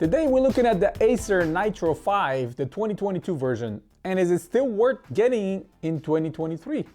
Today we're looking at the Acer Nitro 5, the 2022 version. And is it still worth getting in 2023?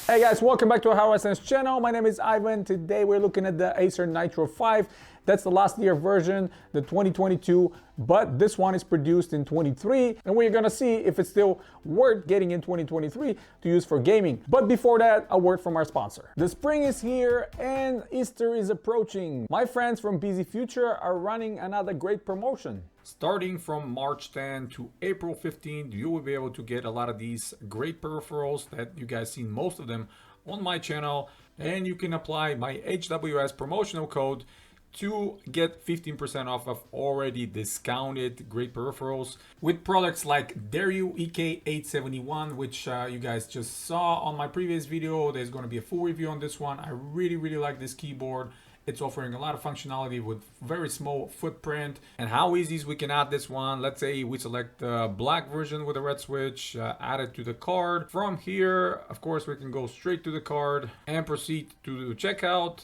Hey guys, welcome back to our Hardware Sense channel. My name is Ivan. Today we're looking at the Acer Nitro 5. That's the last year version, the 2022, but this one is produced in 23, and we're gonna see if it's still worth getting in 2023 to use for gaming. But before that, a word from our sponsor. The spring is here and Easter is approaching. My friends from Busy Future are running another great promotion. Starting from March 10 to April 15, you will be able to get a lot of these great peripherals that you guys seen most of them on my channel, and you can apply my HWS promotional code to get 15% off of already discounted great peripherals with products like Dario EK871, which you guys just saw on my previous video. There's going to be a full review on this one. I really like this keyboard. It's offering a lot of functionality with very small footprint. And how easy is we can add this one? Let's say we select the black version with a red switch, add it to the card. From here, of course, we can go straight to the card and proceed to checkout.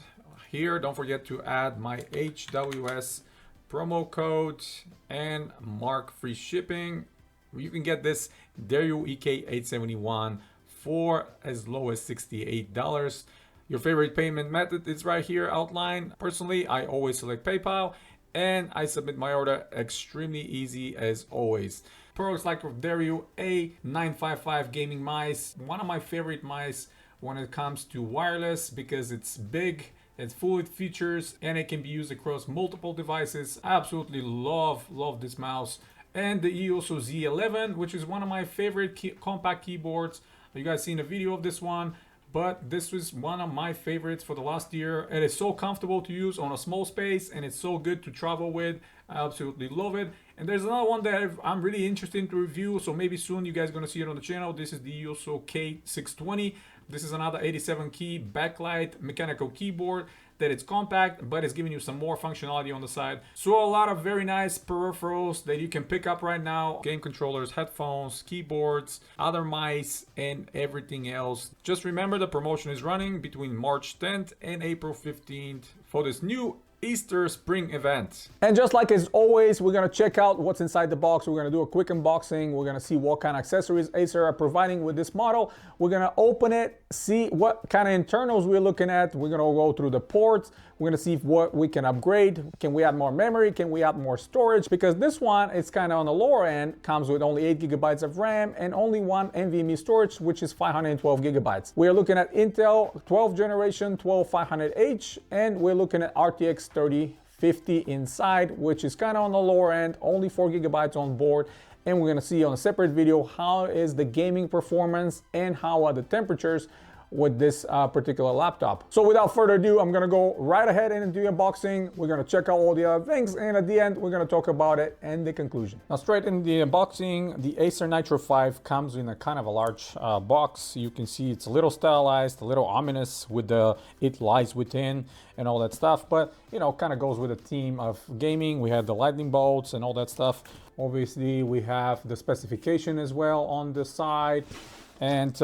Here, don't forget to add my HWS promo code and mark free shipping. You can get this Dario EK871 for as low as $68. Your favorite payment method is right here outlined. Personally, I always select PayPal and I submit my order extremely easy as always. Products like Dario A955 gaming mice, one of my favorite mice when it comes to wireless because it's big. It's full with features and it can be used across multiple devices. I absolutely love this mouse. And the EOSO Z11, which is one of my favorite compact keyboards. You guys seen a video of this one, but this was one of my favorites for the last year. It is so comfortable to use on a small space and it's so good to travel with. I absolutely love it. And there's another one that I'm really interested in to review, so maybe soon you guys are gonna see it on the channel. This is the EOSO K620. This is another 87 key backlight mechanical keyboard that it's compact, but it's giving you some more functionality on the side. So a lot of very nice peripherals that you can pick up right now. Game controllers, headphones, keyboards, other mice, and everything else. Just remember the promotion is running between March 10th and April 15th for this new Easter spring event. And just like as always, we're gonna check out what's inside the box. We're gonna do a quick unboxing. We're gonna see what kind of accessories Acer are providing with this model. We're gonna open it, see what kind of internals we're looking at. We're gonna go through the ports. We're gonna see what we can upgrade. Can we add more memory? Can we add more storage? Because this one is kind of on the lower end, comes with only 8 gigabytes of RAM and only one NVMe storage, which is 512 gigabytes. We're looking at Intel 12th generation 12500H, and we're looking at RTX 3050 inside, which is kind of on the lower end, only 4 gigabytes on board. And we're gonna see on a separate video how is the gaming performance and how are the temperatures with this particular laptop. So without further ado, I'm gonna go right ahead and do the unboxing. We're gonna check out all the other things, and at the end, we're gonna talk about it and the conclusion. Now, straight in the unboxing, the Acer Nitro 5 comes in a kind of a large box. You can see it's a little stylized, a little ominous with the "it lies within" and all that stuff, but you know, kind of goes with the theme of gaming. We have the lightning bolts and all that stuff. Obviously, we have the specification as well on the side. And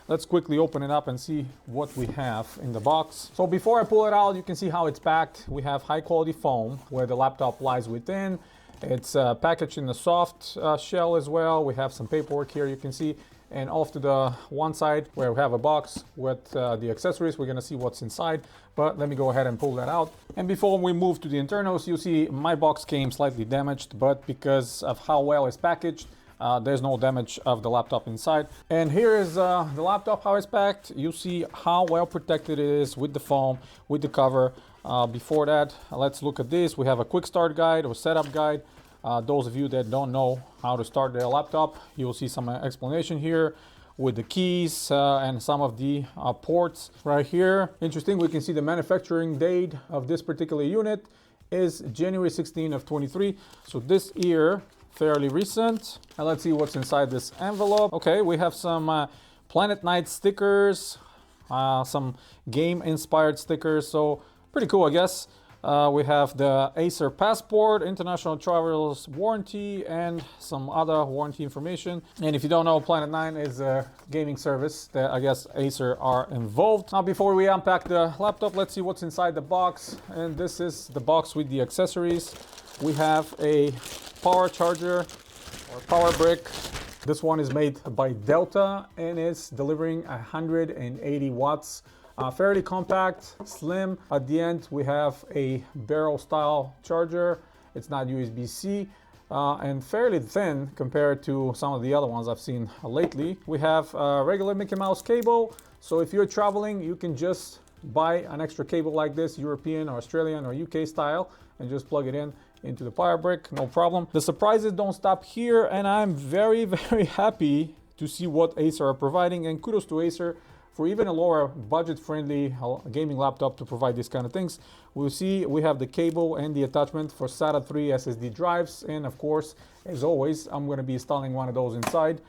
let's quickly open it up and see what we have in the box. So before I pull it out, you can see how it's packed. We have high quality foam where the laptop lies within. It's packaged in a soft shell as well. We have some paperwork here, you can see. And off to the one side where we have a box with the accessories, we're gonna see what's inside. But let me go ahead and pull that out. And before we move to the internals, you see my box came slightly damaged, but because of how well it's packaged, there's no damage of the laptop inside. And here is the laptop, how it's packed. You see how well protected it is with the foam, with the cover. Before that, let's look at this. We have a quick start guide or setup guide. Those of you that don't know how to start their laptop, you will see some explanation here with the keys and some of the ports right here. Interesting, we can see the manufacturing date of this particular unit is January 16 of 23. So this year, fairly recent. And let's see what's inside this envelope. Okay, we have some Planet Night stickers, some game inspired stickers, so pretty cool, I guess. We have the Acer Passport, International Travelers Warranty, and some other warranty information. And if you don't know, Planet 9 is a gaming service that I guess Acer are involved. Now, before we unpack the laptop, let's see what's inside the box. And this is the box with the accessories. we have a power charger or power brick. This one is made by Delta and it's delivering 180 watts. Fairly compact, slim. At the end, we have a barrel style charger. It's not USB-C and fairly thin compared to some of the other ones I've seen lately. We have a regular Mickey Mouse cable. So if you're traveling, you can just buy an extra cable like this, European or Australian or UK style, and just plug it in into the power brick, no problem. The surprises don't stop here, and I'm very, very happy to see what Acer are providing, and kudos to Acer for even a lower budget-friendly gaming laptop to provide these kind of things. We'll see we have the cable and the attachment for SATA 3 SSD drives, and of course, as always, I'm going to be installing one of those inside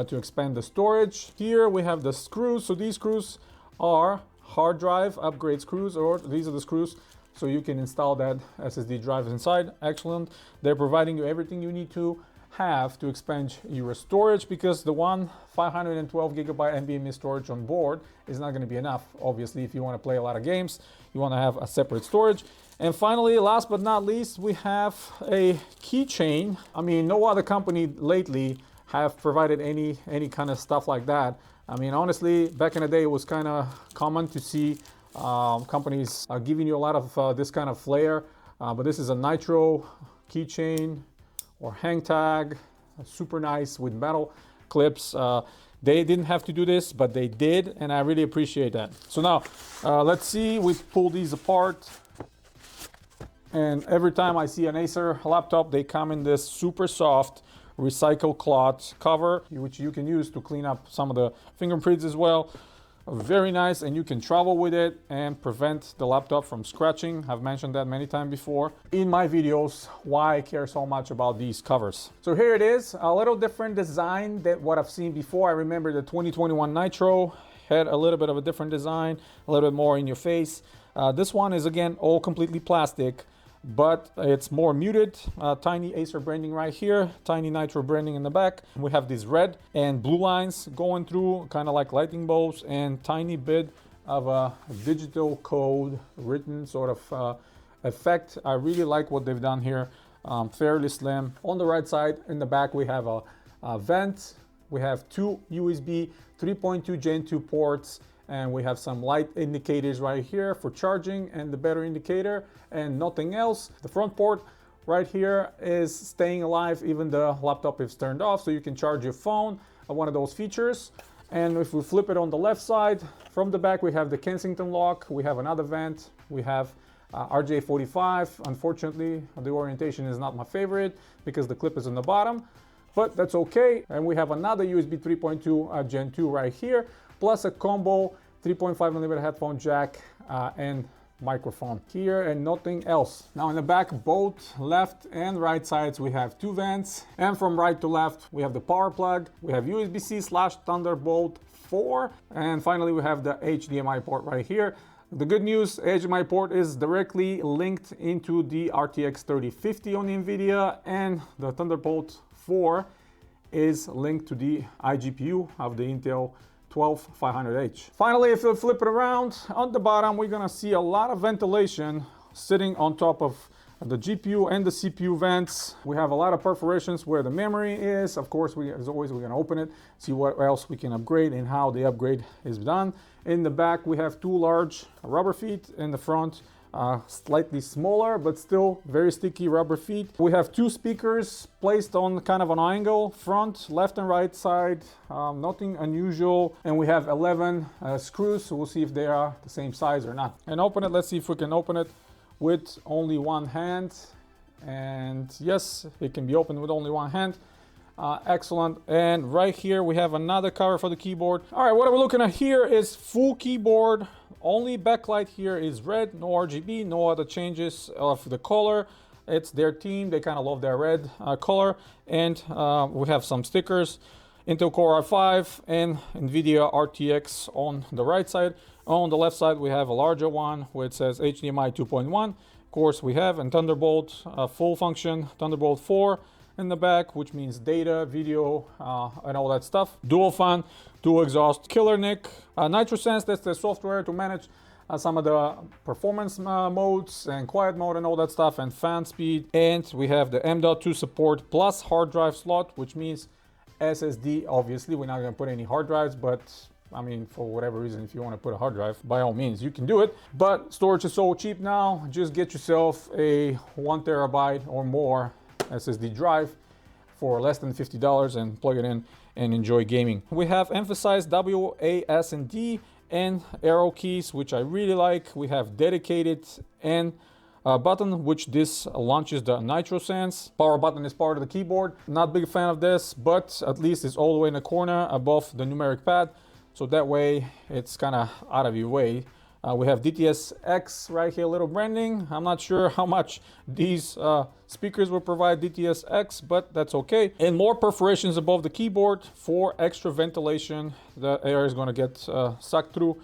to expand the storage. Here we have the screws. So these screws are hard drive upgrade screws, or these are the screws so you can install that SSD drive inside. Excellent. They're providing you everything you need to have to expand your storage, because the one 512 gigabyte NVMe storage on board is not going to be enough. Obviously, if you want to play a lot of games, you want to have a separate storage. And finally, last but not least, we have a keychain. I mean, no other company lately have provided any kind of stuff like that. I mean, honestly, back in the day, it was kind of common to see companies giving you a lot of this kind of flair, but this is a Nitro keychain or hang tag, super nice with metal clips. They didn't have to do this, but they did, and I really appreciate that. So now, let's see, we pull these apart, and every time I see an Acer laptop, they come in this super soft recycled cloth cover, which you can use to clean up some of the fingerprints as well. Very nice, and you can travel with it and prevent the laptop from scratching. I've mentioned that many times before in my videos, why I care so much about these covers. So here it is, a little different design than what I've seen before. I remember the 2021 Nitro had a little bit of a different design, a little bit more in your face. This one is again all completely plastic, but it's more muted. Tiny Acer branding right here, tiny Nitro branding in the back. We have these red and blue lines going through, kind of like lightning bolts, and tiny bit of a digital code written sort of effect. I really like what they've done here. Fairly slim. On the right side, in the back, we have a vent. We have two USB 3.2 Gen 2 ports, and we have some light indicators right here for charging and the better indicator, and nothing else. The front port right here is staying alive even the laptop is turned off, so you can charge your phone, one of those features. And if we flip it on the left side, from the back we have the Kensington lock, we have another vent, we have RJ45. Unfortunately, the orientation is not my favorite because the clip is on the bottom, but that's okay. And we have another USB 3.2 Gen 2 right here, plus a combo 3.5mm headphone jack and microphone here, and nothing else. Now in the back, both left and right sides, we have two vents, and from right to left we have the power plug, we have USB-C / Thunderbolt 4, and finally we have the HDMI port right here. The good news, HDMI port is directly linked into the RTX 3050 on NVIDIA, and the Thunderbolt 4 is linked to the iGPU of the Intel 12500H. Finally, if you flip it around, on the bottom we're gonna see a lot of ventilation sitting on top of the GPU and the CPU vents. We have a lot of perforations where the memory is. Of course, as always, we're gonna open it, see what else we can upgrade and how the upgrade is done. In the back, we have two large rubber feet. In the front, slightly smaller, but still very sticky rubber feet. We have two speakers placed on kind of an angle, front, left and right side, nothing unusual. And we have 11 screws, so we'll see if they are the same size or not. And open it, let's see if we can open it with only one hand. And yes, it can be opened with only one hand. Excellent. And right here we have another cover for the keyboard. All right, what we're looking at here is full keyboard. Only backlight here is red, no RGB, no other changes of the color. It's their team, they kind of love their red color. And we have some stickers, Intel Core i5 and NVIDIA RTX on the right side. On the left side we have a larger one where it says HDMI 2.1. Of course we have, and Thunderbolt full function, Thunderbolt 4 in the back, which means data, video, and all that stuff. Dual fan, dual exhaust, killer Nick, NitroSense, that's the software to manage some of the performance modes and quiet mode and all that stuff, and fan speed. And we have the M.2 support plus hard drive slot, which means SSD. Obviously, we're not going to put any hard drives, but I mean, for whatever reason, if you want to put a hard drive, by all means, you can do it. But storage is so cheap now, just get yourself a 1 terabyte or more SSD drive for less than $50 and plug it in and enjoy gaming. We have emphasized W, A, S, and D and arrow keys, which I really like. We have dedicated and button, which this launches the Nitro Sense. Power button is part of the keyboard. Not big fan of this, but at least it's all the way in the corner above the numeric pad. So that way it's kind of out of your way. We have DTS-X right here, little branding. I'm not sure how much these speakers will provide DTS-X, but that's okay. And more perforations above the keyboard for extra ventilation. The air is going to get sucked through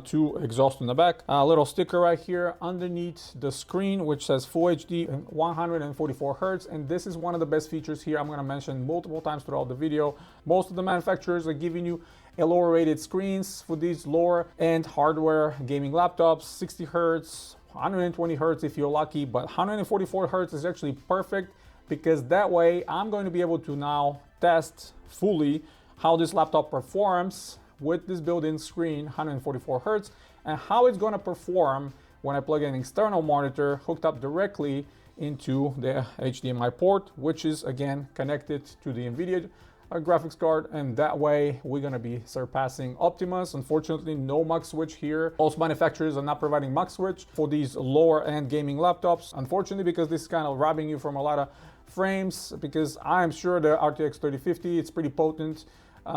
to exhaust in the back. A little sticker right here underneath the screen, which says Full HD and 144 Hertz. And this is one of the best features here I'm going to mention multiple times throughout the video. Most of the manufacturers are giving you a lower rated screens for these lower end hardware gaming laptops. 60 Hertz, 120 Hertz if you're lucky, but 144 Hertz is actually perfect, because that way I'm going to be able to now test fully how this laptop performs with this built-in screen, 144 Hertz, and how it's going to perform when I plug in an external monitor hooked up directly into the HDMI port, which is again connected to the NVIDIA graphics card. And that way we're going to be surpassing Optimus. Unfortunately, no mux switch here. Most manufacturers are not providing mux switch for these lower end gaming laptops, unfortunately, because this is kind of robbing you from a lot of frames, because I'm sure the RTX 3050, it's pretty potent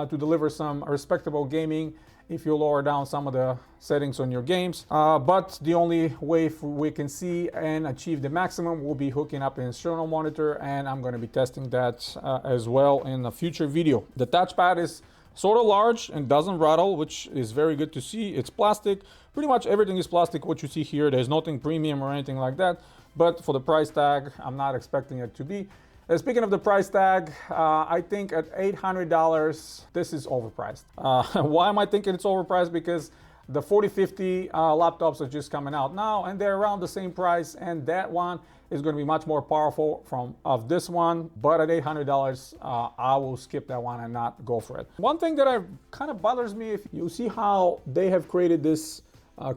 to deliver some respectable gaming if you lower down some of the settings on your games. But the only way we can see and achieve the maximum will be hooking up an external monitor, and I'm going to be testing that as well in a future video. The touchpad is sort of large and doesn't rattle, which is very good to see. It's plastic. Pretty much everything is plastic what you see here. There's nothing premium or anything like that, but for the price tag, I'm not expecting it to be. Speaking of the price tag, I think at $800, this is overpriced. Why am I thinking it's overpriced? Because the 4050 laptops are just coming out now, and they're around the same price, and that one is going to be much more powerful of this one. But at $800, I will skip that one and not go for it. One thing that kind of bothers me, if you see how they have created this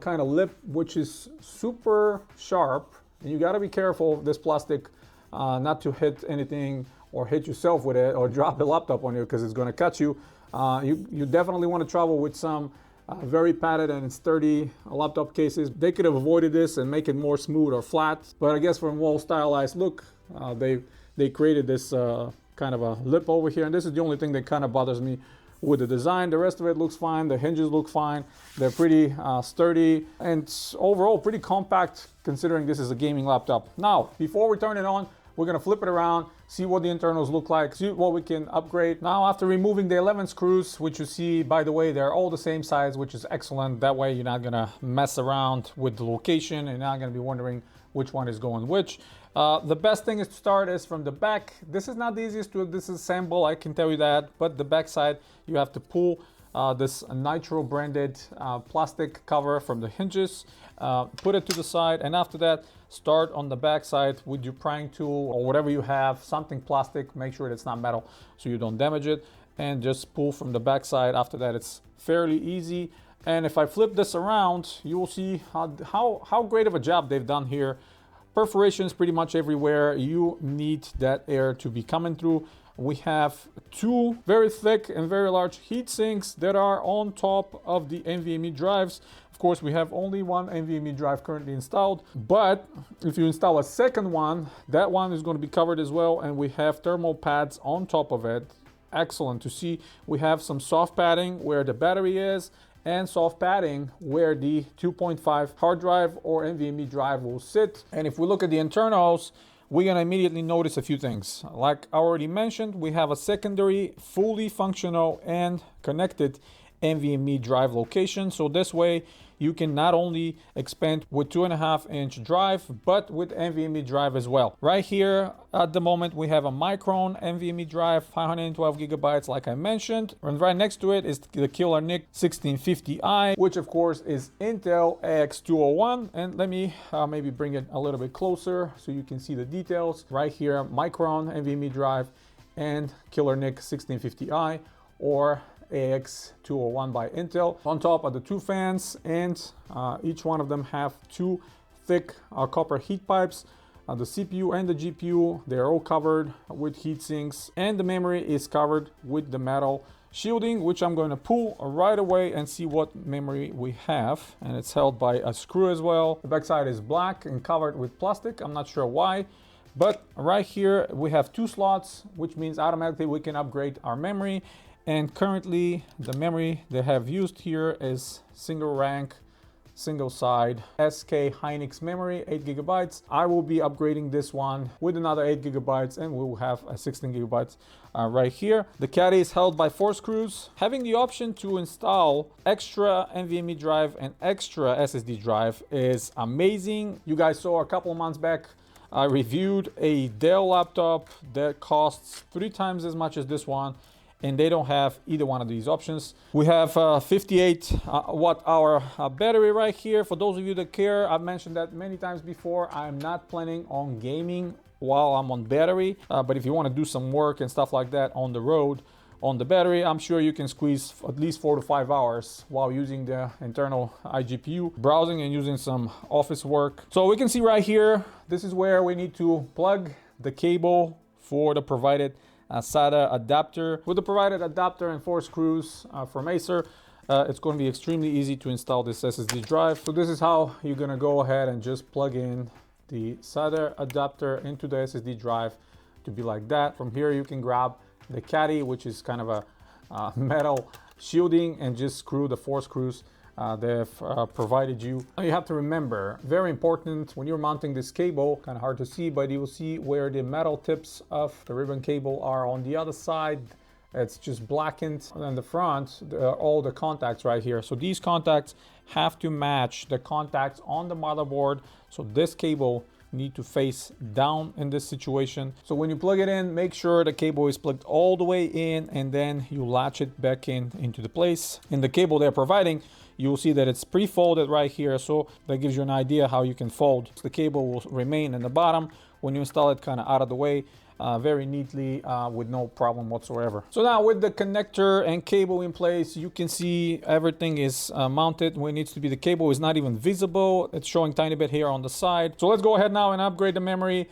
kind of lip, which is super sharp, and you got to be careful of this plastic not to hit anything or hit yourself with it or drop the laptop on you, because it's going to cut you. You definitely want to travel with some very padded and sturdy laptop cases. They could have avoided this and make it more smooth or flat, but I guess for a more stylized look, they created this kind of a lip over here, and this is the only thing that kind of bothers me with the design. The rest of it looks fine. The hinges look fine. They're pretty sturdy and overall pretty compact, considering this is a gaming laptop. Now, before we turn it on, we're going to flip it around, see what the internals look like, see what we can upgrade. Now, after removing the 11 screws, which you see, by the way, they're all the same size, which is excellent. That way you're not going to mess around with the location and not going to be wondering which one is going which. The best thing is to start is from the back. This is not the easiest to disassemble, I can tell you that, but the back side, you have to pull this Nitro branded plastic cover from the hinges, put it to the side, and after that, start on the back side with your prying tool or whatever you have, something plastic, make sure it's not metal so you don't damage it, and just pull from the back side. After that, it's fairly easy. And if I flip this around, you will see how great of a job they've done here. Perforations pretty much everywhere. You need that air to be coming through. We have two very thick and very large heat sinks that are on top of the NVMe drives. Of course, we have only one NVMe drive currently installed, but if you install a second one, that one is going to be covered as well, and we have thermal pads on top of it. Excellent to see. We have some soft padding where the battery is, and soft padding where the 2.5 hard drive or NVMe drive will sit. And if we look at the internals, we're gonna immediately notice a few things. Like I already mentioned, we have a secondary, fully functional and connected NVMe drive location. So this way you can not only expand with 2.5-inch drive, but with NVMe drive as well. Right here at the moment, we have a Micron NVMe drive, 512 gigabytes, like I mentioned. And right next to it is the Killer NIC 1650i, which of course is Intel AX201. And let me maybe bring it a little bit closer so you can see the details. Right here, Micron NVMe drive and Killer NIC 1650i, or AX201 by Intel. On top are the two fans, and each one of them have two thick copper heat pipes. The CPU and the GPU, they're all covered with heat sinks, and the memory is covered with the metal shielding, which I'm going to pull right away and see what memory we have. And it's held by a screw as well. The backside is black and covered with plastic. I'm not sure why. But right here we have two slots, which means automatically we can upgrade our memory. And currently the memory they have used here is single rank, single side SK Hynix memory, 8 gigabytes. I will be upgrading this one with another 8 gigabytes, and we will have a 16 gigabytes right here. The caddy is held by 4 screws. Having the option to install extra NVMe drive and extra SSD drive is amazing. You guys saw a couple of months back I reviewed a Dell laptop that costs 3 times as much as this one, and they don't have either one of these options. We have 58 watt hour battery right here. For those of you that care, I've mentioned that many times before, I'm not planning on gaming while I'm on battery, but if you want to do some work and stuff like that on the road on the battery, I'm sure you can squeeze at least 4 to 5 hours while using the internal iGPU, browsing and using some office work. So we can see right here, this is where we need to plug the cable for the provided SATA adapter. With the provided adapter and 4 screws from Acer, it's going to be extremely easy to install this SSD drive. So this is how you're going to go ahead and just plug in the SATA adapter into the SSD drive to be like that. From here you can grab the caddy, which is kind of a metal shielding, and just screw the 4 screws they've provided you. Now you have to remember, very important, when you're mounting this cable, kind of hard to see, but you will see where the metal tips of the ribbon cable are on the other side. It's just blackened. And in the front, all the contacts right here. So these contacts have to match the contacts on the motherboard. So this cable need to face down in this situation. So when you plug it in, make sure the cable is plugged all the way in, and then you latch it back into the place. In the cable they're providing, you will see that it's pre-folded right here, so that gives you an idea how you can fold. The cable will remain in the bottom when you install it, kind of out of the way, very neatly with no problem whatsoever. So now with the connector and cable in place, you can see everything is mounted where it needs to be. The cable is not even visible. It's showing tiny bit here on the side. So let's go ahead now and upgrade the memory.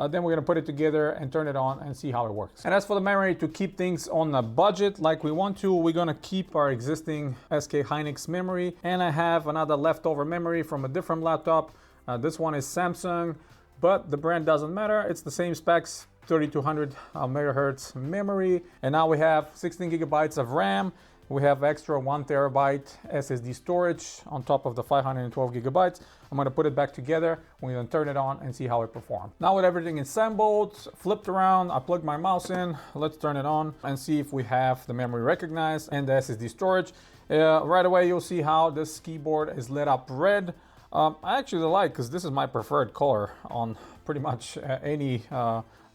Then we're gonna put it together and turn it on and see how it works. And as for the memory, to keep things on a budget like we want to, we're gonna keep our existing SK Hynix memory. And I have another leftover memory from a different laptop. This one is Samsung, but the brand doesn't matter. It's the same specs, 3200 megahertz memory. And now we have 16 gigabytes of RAM. We have extra 1 terabyte SSD storage on top of the 512 gigabytes. I'm gonna put it back together. We're gonna turn it on and see how it performs. Now with everything assembled, flipped around, I plugged my mouse in. Let's turn it on and see if we have the memory recognized and the SSD storage. Right away, you'll see how this keyboard is lit up red. I actually like, because this is my preferred color on pretty much any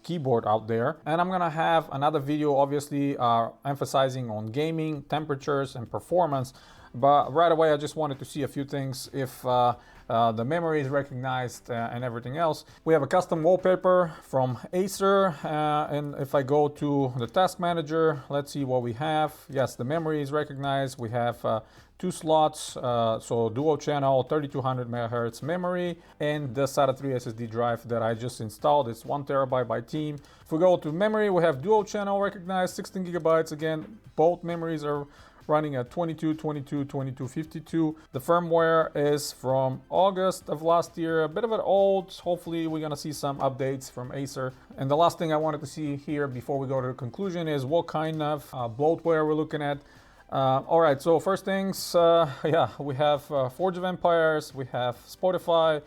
keyboard out there. And I'm gonna have another video obviously emphasizing on gaming, temperatures and performance, but right away I just wanted to see a few things, if the memory is recognized and everything else. We have a custom wallpaper from Acer, and if I go to the task manager, let's see what we have. Yes, the memory is recognized. We have 2 slots, so dual channel 3200 megahertz memory, and the SATA 3 SSD drive that I just installed. It's 1 terabyte by Team. If we go to memory, we have dual channel recognized, 16 gigabytes. Again, both memories are running at 2252. The firmware is from August of last year, a bit of an old. Hopefully we're gonna see some updates from Acer. And the last thing I wanted to see here before we go to the conclusion is what kind of bloatware we're looking at. All right, so first things, yeah, we have Forge of Empires, we have Spotify,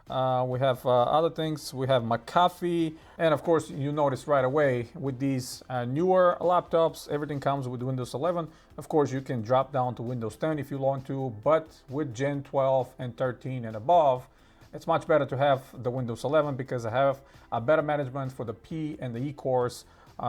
We have other things. We have McAfee. And of course, you notice right away with these newer laptops, everything comes with Windows 11. Of course, you can drop down to Windows 10 if you want to, but with Gen 12 and 13 and above, it's much better to have the Windows 11 because I have a better management for the P and the E cores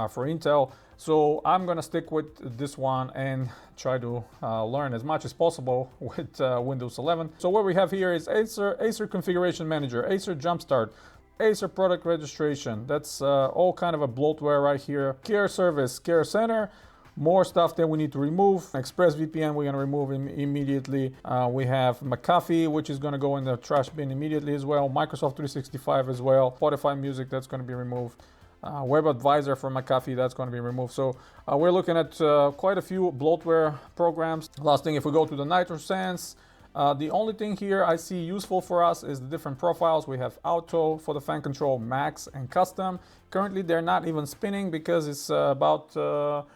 for Intel. So I'm gonna stick with this one and try to learn as much as possible with Windows 11. So what we have here is Acer Configuration Manager, Acer Jumpstart, Acer Product Registration. That's all kind of a bloatware right here. Care Service, Care Center. More stuff that we need to remove. ExpressVPN we're going to remove immediately. We have McAfee, which is going to go in the trash bin immediately as well. Microsoft 365 as well. Spotify Music, that's going to be removed. Web Advisor for McAfee, that's going to be removed. So we're looking at quite a few bloatware programs. Last thing, if we go to the Nitro Sense, the only thing here I see useful for us is the different profiles. We have Auto for the fan control, Max, and Custom. Currently, they're not even spinning because it's about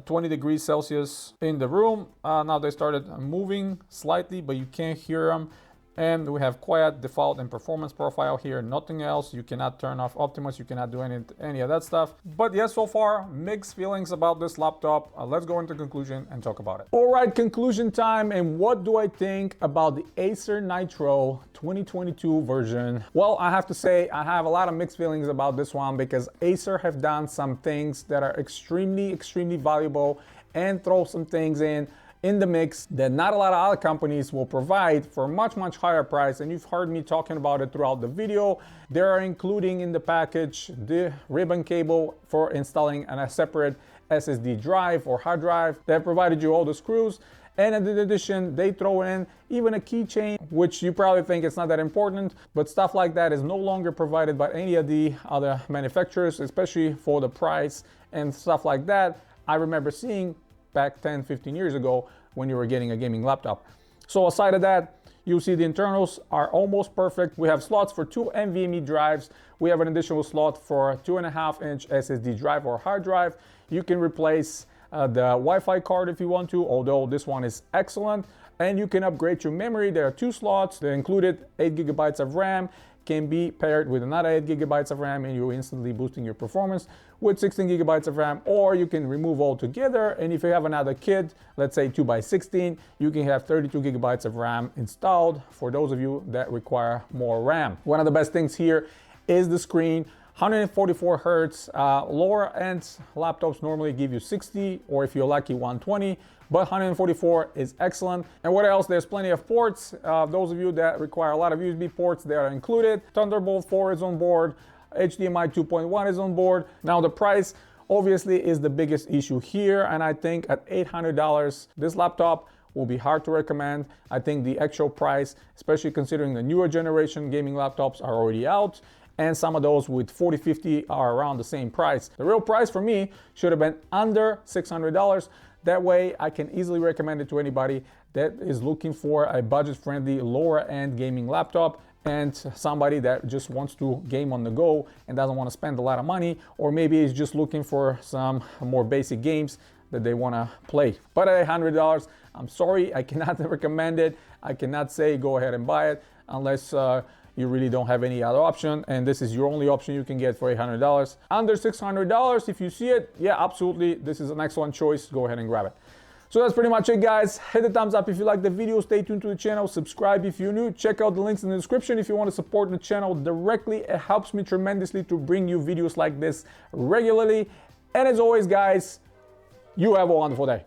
20 degrees Celsius in the room. Now they started moving slightly, but you can't hear them. And we have quiet, default, and performance profile here. Nothing else. You cannot turn off Optimus. You cannot do any of that stuff. But yes, so far, mixed feelings about this laptop. Let's go into conclusion and talk about it. All right, conclusion time. And what do I think about the Acer Nitro 2022 version? Well, I have to say I have a lot of mixed feelings about this one because Acer have done some things that are extremely valuable and throw some things in the mix that not a lot of other companies will provide for a much higher price. And you've heard me talking about it throughout the video. They are including in the package the ribbon cable for installing a separate SSD drive or hard drive. They have provided you all the screws. And in addition, they throw in even a keychain, which you probably think it's not that important, but stuff like that is no longer provided by any of the other manufacturers, especially for the price and stuff like that. I remember seeing back 10-15 years ago when you were getting a gaming laptop. So aside of that, you see the internals are almost perfect. We have slots for 2 NVMe drives. We have an additional slot for a 2.5-inch SSD drive or hard drive. You can replace the Wi-Fi card if you want to, although this one is excellent. And you can upgrade your memory. There are 2 slots. They included 8 GB of RAM, can be paired with another 8 GB of RAM, and you're instantly boosting your performance with 16 GB of RAM, or you can remove altogether. And if you have another kit, let's say 2x16, you can have 32 GB of RAM installed for those of you that require more RAM. One of the best things here is the screen. 144 hertz. Lower end laptops normally give you 60, or if you're lucky, 120. But 144 is excellent. And what else? There's plenty of ports. Those of you that require a lot of USB ports, they are included. Thunderbolt 4 is on board. HDMI 2.1 is on board. Now the price obviously is the biggest issue here. And I think at $800, this laptop will be hard to recommend. I think the actual price, especially considering the newer generation gaming laptops are already out. And some of those with 4050 are around the same price. The real price for me should have been under $600. That way I can easily recommend it to anybody that is looking for a budget-friendly, lower-end gaming laptop and somebody that just wants to game on the go and doesn't want to spend a lot of money, or maybe is just looking for some more basic games that they want to play. But at $100, I'm sorry, I cannot recommend it. I cannot say go ahead and buy it unless you really don't have any other option, and this is your only option you can get for $800. Under $600, if you see it, yeah, absolutely, this is an excellent choice. Go ahead and grab it. So that's pretty much it, guys. Hit the thumbs up if you like the video. Stay tuned to the channel. Subscribe if you're new. Check out the links in the description if you want to support the channel directly. It helps me tremendously to bring you videos like this regularly. And as always, guys, you have a wonderful day.